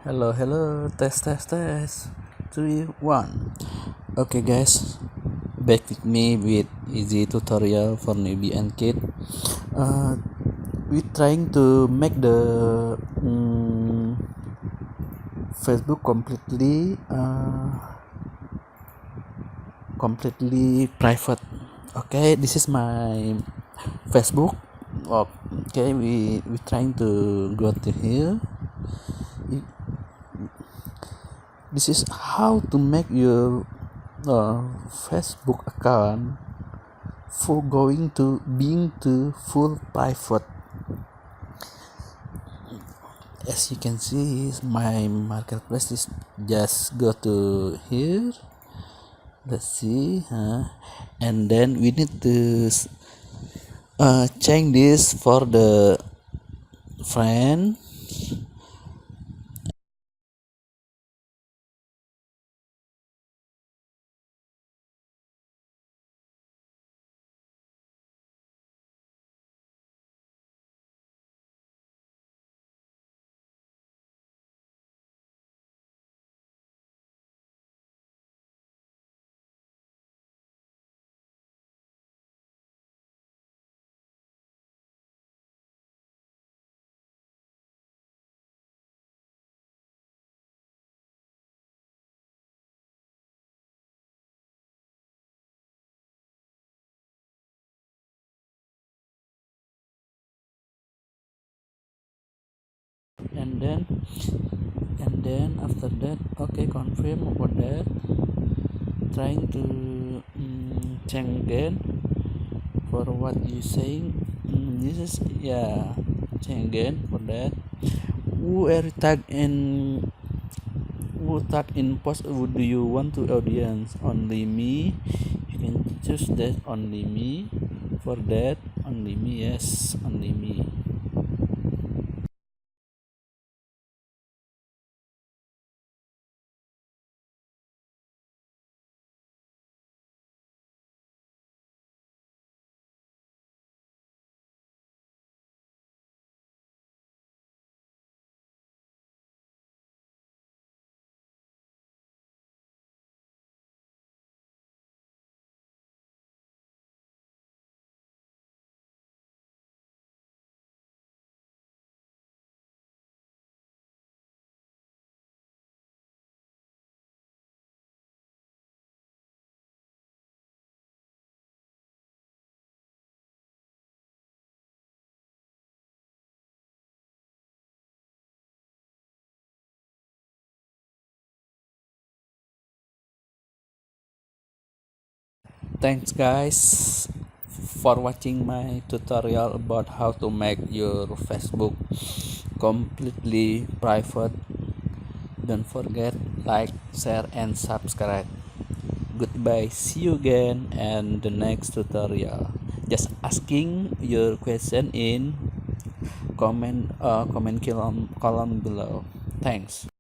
Hello, hello, test. 3, 1. Okay, guys, back with me with easy tutorial for newbie and kid. Uh, we trying to make the Facebook completely private. Okay, this is my Facebook. Okay, we trying to go to here. This is how to make your Facebook account for going to being to full private. As you can see, my marketplace is just go to here. Let's see, and then we need to change this for the friend. and then after that, okay, confirm about that. Trying to change again for what you saying. This is, yeah, change again for that. Who tag in post, do you want to audience only me? You can choose that only me. For that, only me, yes, only me. Thanks, guys, for watching my tutorial about how to make your Facebook completely private. Don't forget, like, share, and subscribe. Goodbye, see you again and the next tutorial. Just asking your question in comment column below. Thanks.